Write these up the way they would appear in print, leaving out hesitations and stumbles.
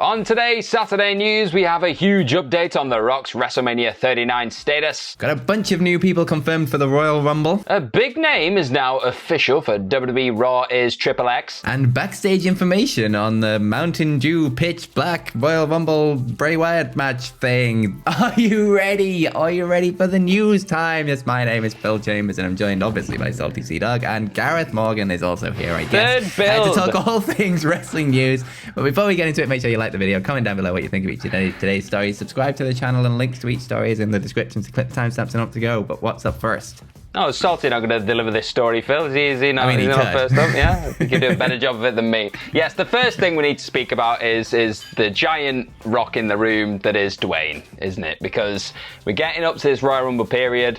On today's Saturday news, we have a huge update on The Rock's WrestleMania 39 status. Got a bunch of new people confirmed for the Royal Rumble. A big name is now official for WWE Raw is Triple X. And backstage information on the Mountain Dew Pitch Black Royal Rumble Bray Wyatt match thing. Are you ready? Are you ready for the news time? Yes, my name is Phil Chambers and I'm joined obviously by Salty Sea Dog, and Gareth Morgan is also here, I guess. Third build. To talk all things wrestling news. But before we get into it, make sure you like the video, comment down below what you think of today's story, subscribe to the channel, and links to each story is in the description to click timestamps and up to go. But what's up first? Oh, Salty not going to deliver this story, Phil. Is he not? I mean, he's not first up, yeah? I think he'd do a better job of it than me. Yes, the first thing we need to speak about is the giant rock in the room that is Dwayne, isn't it? Because we're getting up to this Royal Rumble period.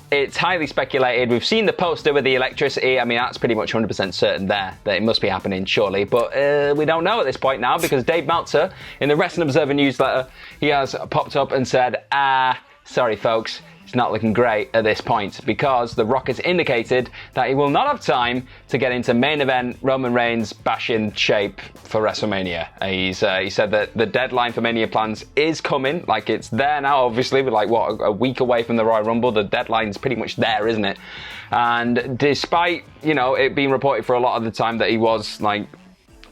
It's highly speculated. We've seen the poster with the electricity. I mean, that's pretty much 100% certain there that it must be happening, surely. But we don't know at this point now, because Dave Meltzer, in the Wrestling Observer newsletter, he has popped up and said, sorry, folks. It's not looking great at this point, because The Rock has indicated that he will not have time to get into main event Roman Reigns bashing shape for WrestleMania. He said that the deadline for Mania plans is coming, like it's there now, obviously. We're like, what, a week away from the Royal Rumble. The deadline's pretty much there, isn't it? And despite, it being reported for a lot of the time that he was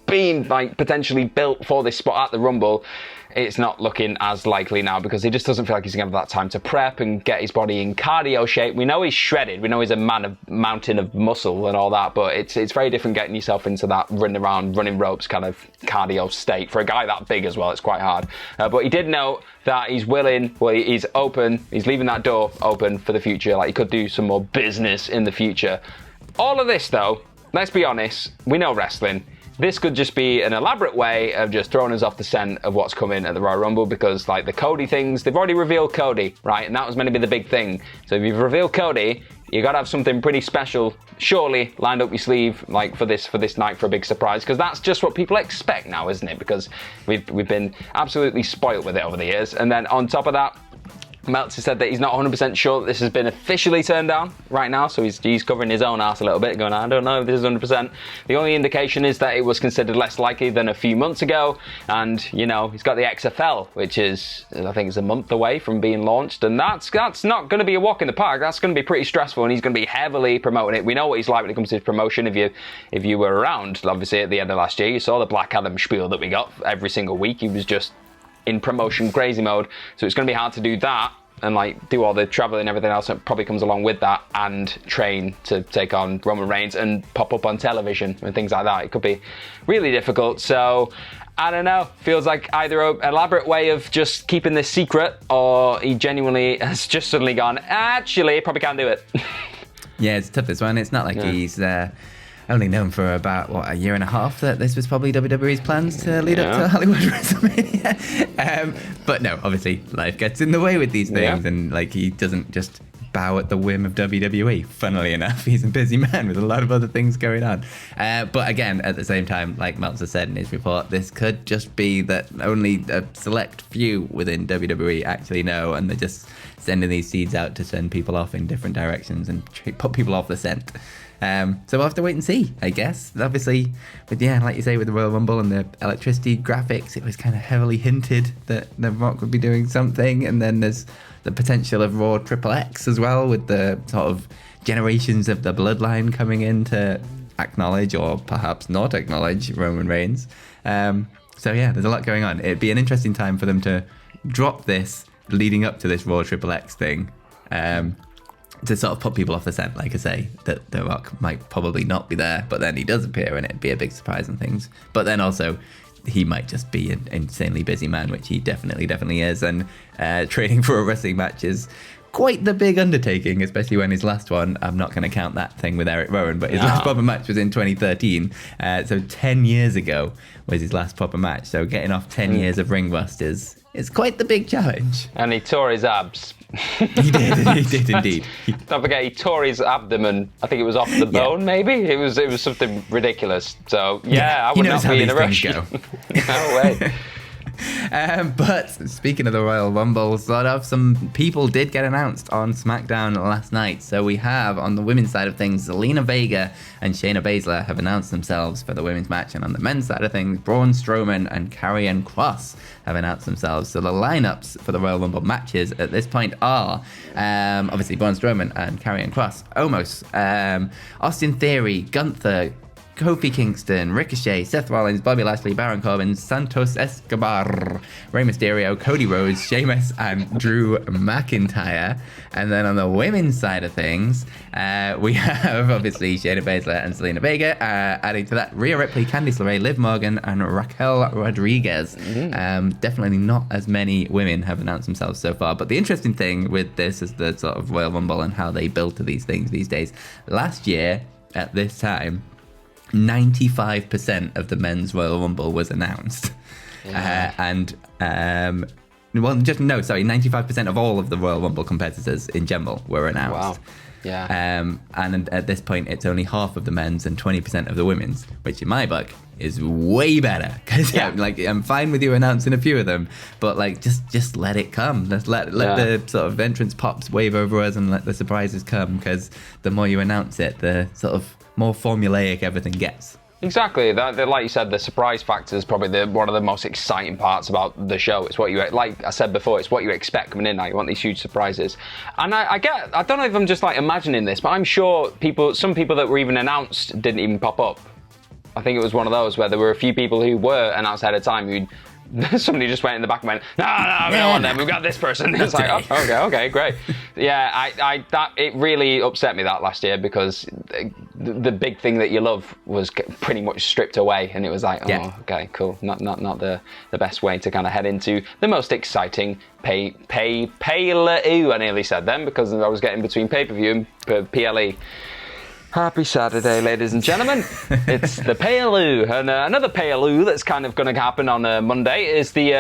being potentially built for this spot at the Rumble, it's not looking as likely now, because he just doesn't feel like he's going to have that time to prep and get his body in cardio shape. We know he's shredded. We know he's a mountain of muscle and all that, but it's very different getting yourself into that running around, running ropes kind of cardio state. For a guy that big as well, it's quite hard. But he did note that he's willing, he's open, he's leaving that door open for the future. Like, he could do some more business in the future. All of this, though, let's be honest, we know wrestling. This could just be an elaborate way of just throwing us off the scent of what's coming at the Royal Rumble, because the Cody things, they've already revealed Cody, right? And that was meant to be the big thing. So if you've revealed Cody, you got to have something pretty special, surely, lined up your sleeve, for this night for a big surprise, because that's just what people expect now, isn't it? Because we've been absolutely spoilt with it over the years. And then on top of that, Meltzer said that he's not 100% sure that this has been officially turned down right now, so he's covering his own ass a little bit, going, I don't know if this is 100%. The only indication is that it was considered less likely than a few months ago, and, he's got the XFL, which is, I think it's a month away from being launched, and that's not going to be a walk in the park. That's going to be pretty stressful, and he's going to be heavily promoting it. We know what he's like when it comes to his promotion. If you were around, obviously, at the end of last year, you saw the Black Adam spiel that we got every single week. He was just in promotion crazy mode, so it's going to be hard to do that and do all the travel and everything else that probably comes along with that, and train to take on Roman Reigns and pop up on television and things like that. It could be really difficult. So I don't know, feels like either an elaborate way of just keeping this secret, or he genuinely has just suddenly gone, actually probably can't do it. Yeah, it's tough, this one. It's not like he's only known for about, a year and a half that this was probably WWE's plans to lead up to Hollywood WrestleMania. But no, obviously life gets in the way with these things, and he doesn't just bow at the whim of WWE. Funnily enough, he's a busy man with a lot of other things going on. But again, at the same time, like Meltzer said in his report, this could just be that only a select few within WWE actually know, and they're just sending these seeds out to send people off in different directions and put people off the scent. So we'll have to wait and see, I guess. Obviously, but like you say, with the Royal Rumble and the electricity graphics, it was kind of heavily hinted that The Rock would be doing something, and then there's the potential of Raw Triple X as well, with the sort of generations of the bloodline coming in to acknowledge, or perhaps not acknowledge, Roman Reigns. So there's a lot going on. It'd be an interesting time for them to drop this leading up to this Raw Triple X thing. To sort of put people off the scent, like I say, that The Rock might probably not be there, but then he does appear and it'd be a big surprise and things. But then also, he might just be an insanely busy man, which he definitely is, and training for a wrestling match is quite the big undertaking, especially when his last one, I'm not going to count that thing with Eric Rowan, but his last proper match was in 2013, so 10 years ago was his last proper match, so getting off 10 years of ring rust is quite the big challenge. And he tore his abs. He did indeed. Don't forget, he tore his abdomen. I think it was off the bone, maybe? It was something ridiculous. So, I would not be in a rush. Go. No way. But speaking of the Royal Rumble, sort of some people did get announced on SmackDown last night. So we have, on the women's side of things, Zelina Vega and Shayna Baszler have announced themselves for the women's match. And on the men's side of things, Braun Strowman and Karrion Kross have announced themselves. So the lineups for the Royal Rumble matches at this point are obviously Braun Strowman and Karrion Kross, Omos, Austin Theory, Gunther, Kofi Kingston, Ricochet, Seth Rollins, Bobby Lashley, Baron Corbin, Santos Escobar, Rey Mysterio, Cody Rhodes, Sheamus, and Drew McIntyre. And then on the women's side of things, we have obviously Shayna Baszler and Zelina Vega. Adding to that, Rhea Ripley, Candice LeRae, Liv Morgan, and Raquel Rodriguez. Definitely not as many women have announced themselves so far. But the interesting thing with this is the sort of Royal Rumble and how they build to these things these days. Last year, at this time, 95% of the men's Royal Rumble was announced. Yeah. 95% of all of the Royal Rumble competitors in general were announced. Wow. Yeah. And at this point, it's only half of the men's and 20% of the women's, which in my book is way better. Because I'm fine with you announcing a few of them, but just let it come. Let's let the sort of entrance pops wave over us and let the surprises come. Because the more you announce it, the sort of more formulaic everything gets. Exactly. Like you said, the surprise factor is probably one of the most exciting parts about the show. It's what you, like I said before, it's what you expect coming in now. You want these huge surprises. And I don't know if I'm just imagining this, but I'm sure some people that were even announced didn't even pop up. I think it was one of those where there were a few people who were announced ahead of time who'd somebody just went in the back and went, no, we don't want them. We've got this person. It's like, oh, okay, great. Yeah, it really upset me that last year because the big thing that you love was pretty much stripped away, and it was like, okay, cool. Not the best way to kind of head into the most exciting pay-per-view. I nearly said then because I was getting between pay-per-view and PLE. Happy Saturday, ladies and gentlemen. It's the PLU, and another PLU that's kind of going to happen on Monday is the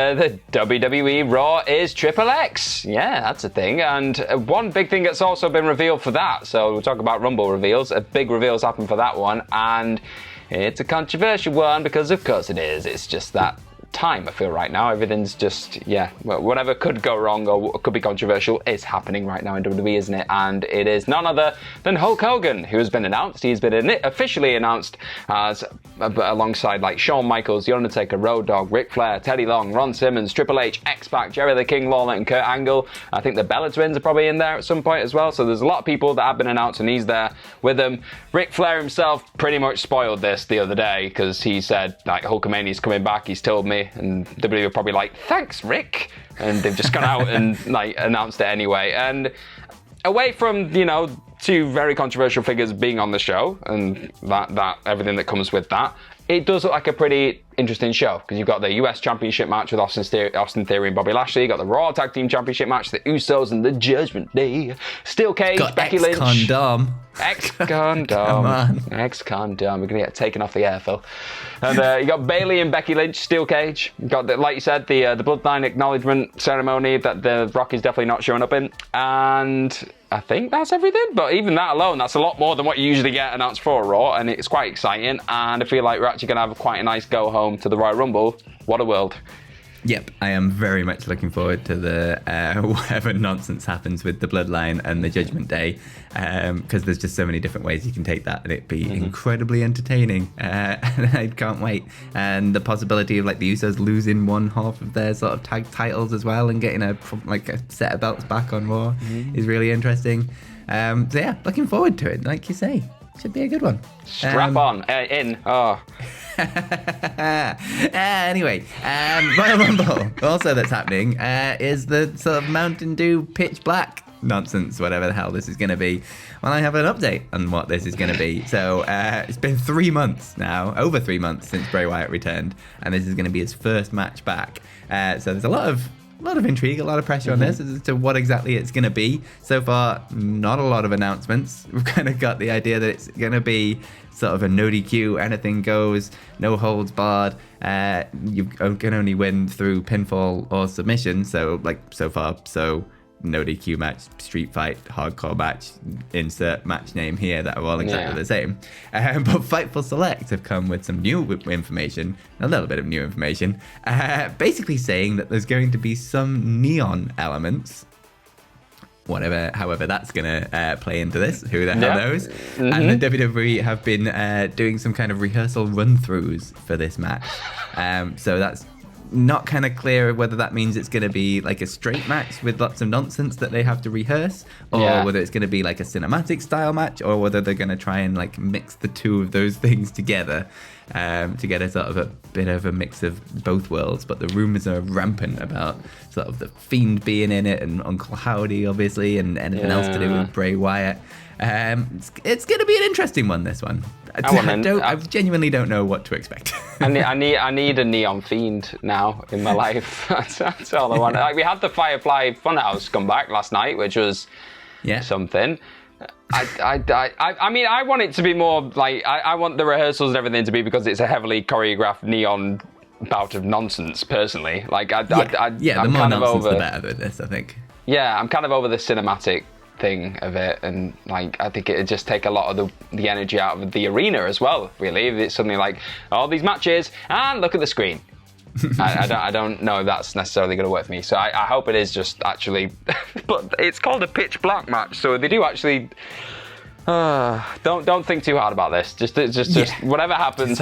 WWE Raw is Triple X. Yeah, that's a thing. And one big thing that's also been revealed for that, so we'll talk about Rumble reveals. A big reveal's happened for that one, and it's a controversial one because of course it is. It's just that time, I feel, right now. Everything's just, whatever could go wrong or could be controversial is happening right now in WWE, isn't it? And it is none other than Hulk Hogan, who has been announced. He's been officially announced as alongside Shawn Michaels, The Undertaker, Road Dogg, Ric Flair, Teddy Long, Ron Simmons, Triple H, X-Pac, Jerry the King Lawler, and Kurt Angle. I think the Bella Twins are probably in there at some point as well. So there's a lot of people that have been announced, and he's there with them. Ric Flair himself pretty much spoiled this the other day because he said, Hulkamania's coming back. He's told me. And WWE were probably like, thanks, Rick. And they've just gone out and announced it anyway. And away from, two very controversial figures being on the show and that everything that comes with that, it does look like a pretty interesting show because you've got the US Championship match with Austin Theory and Bobby Lashley. You've got the Raw Tag Team Championship match, the Usos and the Judgment Day. Steel Cage, got Becky Lynch. Ex-Condom. Come on. Ex-Condom. We're going to get taken off the air, Phil. And you got Bayley and Becky Lynch, Steel Cage. You've got, like you said, the Bloodline acknowledgement ceremony that the Rock is definitely not showing up in. And I think that's everything. But even that alone, that's a lot more than what you usually get announced for a Raw. And it's quite exciting. And I feel like we're actually going to have quite a nice go home to the Royal Rumble. What a world. Yep, I am very much looking forward to the whatever nonsense happens with the Bloodline and the Judgment Day, because there's just so many different ways you can take that, and it'd be incredibly entertaining. And I can't wait. And the possibility of the Usos losing one half of their sort of tag titles as well and getting a set of belts back on Raw is really interesting. So yeah, looking forward to it. Like you say, should be a good one. Strap on in. Oh. Anyway, Royal Rumble also that's happening is the sort of Mountain Dew pitch black nonsense, whatever the hell this is going to be. Well, I have an update on what this is going to be. So it's been 3 months now, over 3 months since Bray Wyatt returned, and this is going to be his first match back. So there's a lot of intrigue, a lot of pressure on this as to what exactly it's going to be. So far, not a lot of announcements. We've kind of got the idea that it's going to be sort of a no DQ, anything goes, no holds barred. You can only win through pinfall or submission. So so far, so no DQ match, street fight, hardcore match, insert match name here that are all exactly the same. But Fightful Select have come with some new information, a little bit of new information, basically saying that there's going to be some neon elements, however that's going to play into this, who the hell knows. And the WWE have been doing some kind of rehearsal run-throughs for this match. So that's not kind of clear whether that means it's going to be like a straight match with lots of nonsense that they have to rehearse, or whether it's going to be like a cinematic style match, or whether they're going to try and like mix the two of those things together to get a sort of a bit of a mix of both worlds. But the rumors are rampant about sort of the Fiend being in it, and Uncle Howdy obviously, and anything else to do with Bray Wyatt. It's going to be an interesting one, this one. I genuinely don't know what to expect. I need a neon Fiend now in my life. That's all I want. Like, we had the Firefly Funhouse come back last night, which was something. I mean, I want it to be more like, I want the rehearsals and everything to be, because it's a heavily choreographed neon bout of nonsense, personally. Like, the more nonsense, the better with this, I think. Yeah, I'm kind of over the cinematic thing of it, and like I think it'd just take a lot of the energy out of the arena as well, really, if it's suddenly like all these matches and look at the screen. I don't know if that's necessarily going to work for me, so I hope it is just actually but it's called a pitch black match, so they do actually don't think too hard about this. Just whatever happens,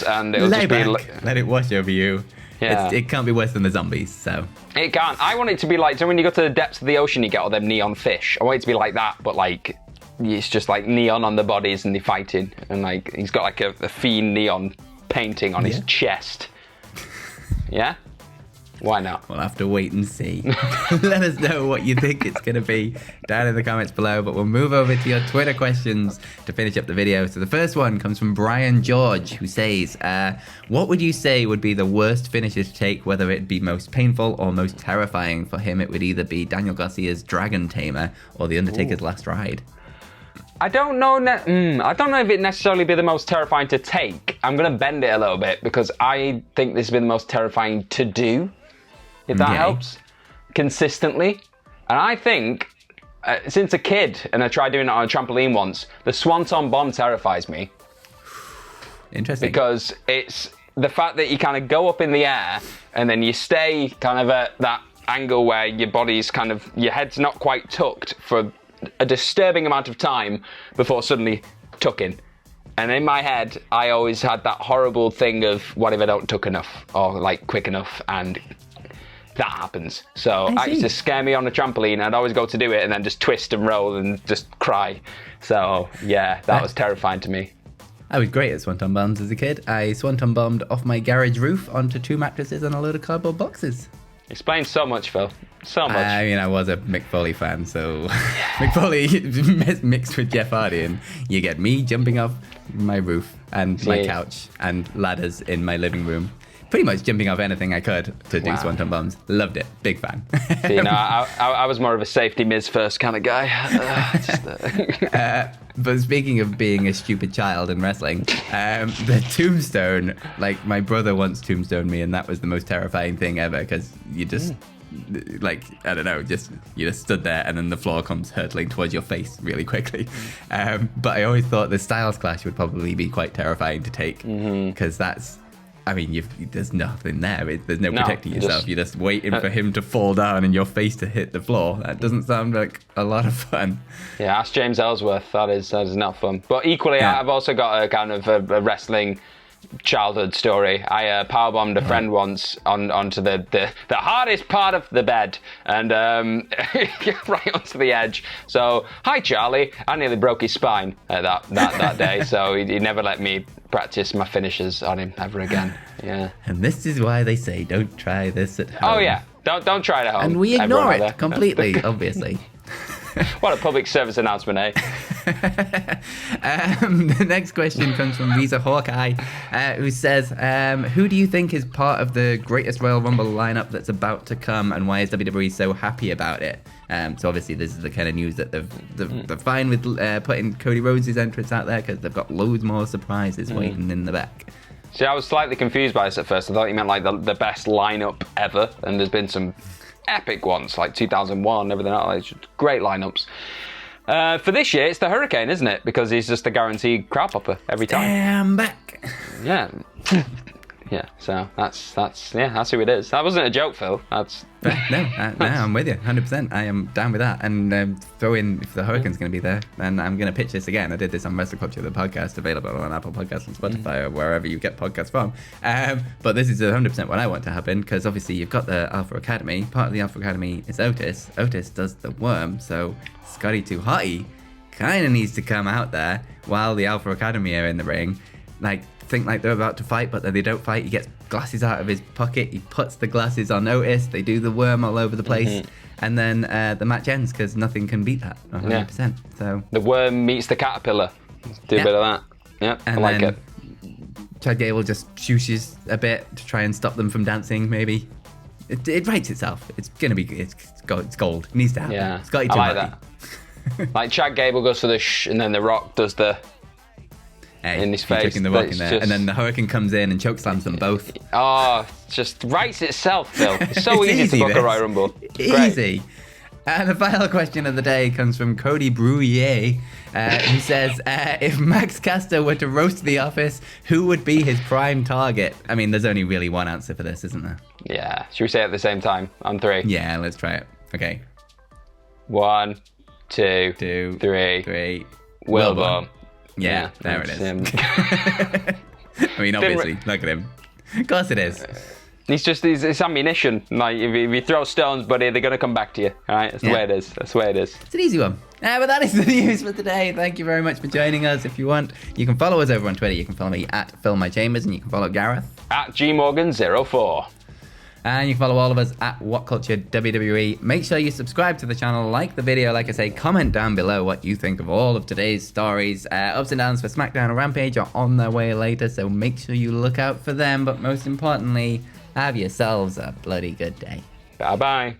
and it'll just be let it wash over you. Yeah. It can't be worse than the zombies, so. It can't. I want it to be like, so when you go to the depths of the ocean, you get all them neon fish. I want it to be like that, but like, it's just like neon on the bodies and they're fighting. And like, he's got like a Fiend neon painting on his chest. Yeah? Why not? We'll have to wait and see. Let us know what you think it's going to be down in the comments below, but we'll move over to your Twitter questions to finish up the video. So the first one comes from Brian George, who says, what would you say would be the worst finisher to take, whether it be most painful or most terrifying? For him, it would either be Daniel Garcia's Dragon Tamer or The Undertaker's Last Ride. I don't know if it necessarily be the most terrifying to take. I'm going to bend it a little bit, because I think this would be the most terrifying to do, if that helps, consistently. And I think, since a kid, and I tried doing it on a trampoline once, the Swanton Bomb terrifies me. Interesting. Because it's the fact that you kind of go up in the air, and then you stay kind of at that angle where your body's kind of, your head's not quite tucked for a disturbing amount of time before suddenly tucking. And in my head, I always had that horrible thing of, what if I don't tuck enough, or like quick enough, and that happens. So that used to scare me on a trampoline. I'd always go to do it and then just twist and roll and just cry. So yeah, that was terrifying to me. I was great at Swanton Bombs as a kid. I Swanton Bombed off my garage roof onto 2 mattresses and a load of cardboard boxes. Explains so much, Phil. So much. I mean, I was a Mick Foley fan, so Mick Foley mixed with Jeff Hardy, and you get me jumping off my roof and my couch and ladders in my living room. Pretty much jumping off anything I could to do Swanton Bombs. Loved it. Big fan. See, no, I was more of a safety Miz first kind of guy. But speaking of being a stupid child in wrestling, the tombstone, like my brother once tombstoned me, and that was the most terrifying thing ever, because you just, like, I don't know, you just stood there and then the floor comes hurtling towards your face really quickly. But I always thought the Styles Clash would probably be quite terrifying to take, because that's, I mean, there's nothing there. There's no protecting yourself. You're just waiting for him to fall down and your face to hit the floor. That doesn't sound like a lot of fun. Yeah, ask James Ellsworth. That is not fun. But equally, I've also got a kind of a wrestling childhood story. I powerbombed a friend once onto the hardest part of the bed, and right onto the edge. So, hi Charlie. I nearly broke his spine that day. So he never let me practice my finishes on him ever again. Yeah. And this is why they say don't try this at home. Oh yeah, don't try it at home. And we ignore it completely, obviously. What a public service announcement, eh? The next question comes from Visa Hawkeye, who says, who do you think is part of the greatest Royal Rumble lineup that's about to come, and why is WWE so happy about it? So obviously this is the kind of news that they're fine with putting Cody Rhodes' entrance out there, because they've got loads more surprises waiting in the back. See, I was slightly confused by this at first. I thought you meant like the best lineup ever, and there's been some epic ones, like 2001, everything else. Great lineups. For this year, it's the Hurricane, isn't it? Because he's just a guaranteed crowd popper every time. Damn back. Yeah. Yeah, so that's who it is. That wasn't a joke, Phil. No, I'm with you, 100%. I am down with that. And throw in, if the Hurricane's going to be there, then I'm going to pitch this again. I did this on WrestleCulture, the podcast, available on Apple Podcasts and Spotify or wherever you get podcasts from. But this is 100% what I want to happen, because obviously you've got the Alpha Academy. Part of the Alpha Academy is Otis. Otis does the worm, so Scotty 2 Hotty kind of needs to come out there while the Alpha Academy are in the ring. Like, think like they're about to fight, but then they don't fight. He gets glasses out of his pocket. He puts the glasses on Otis. They do the worm all over the place. And then the match ends because nothing can beat that 100%. Yeah. So the worm meets the caterpillar. Do a bit of that. Yeah, and I like it. Chad Gable just shooshes a bit to try and stop them from dancing, maybe. It writes itself. It's gold. It needs to happen. Yeah, Scotty I like that. Like Chad Gable goes for the and then The Rock does the... in his face. The Rock in there. Just... And then the Hurricane comes in and chokeslams them both. Oh, just writes itself, Phil. It's so easy to book a Royal Rumble. Easy. And the final question of the day comes from Cody Bruyere, who says, if Max Caster were to roast The Office, who would be his prime target? I mean, there's only really one answer for this, isn't there? Yeah. Should we say it at the same time? On 3? Yeah, let's try it. Okay. 1, 2, 3. Wilbur. Yeah, there it is. I mean, obviously, look at him. Of course it is. It's ammunition. Like, if you throw stones, buddy, they're going to come back to you. All right? That's the way it is. That's the way it is. It's an easy one. But that is the news for today. Thank you very much for joining us. If you want, you can follow us over on Twitter. You can follow me at PhilMyChambers, and you can follow Gareth at GMorgan04. And you can follow all of us at WhatCulture WWE. Make sure you subscribe to the channel, like the video, like I say, comment down below what you think of all of today's stories. Ups and downs for SmackDown and Rampage are on their way later, so make sure you look out for them. But most importantly, have yourselves a bloody good day. Bye-bye.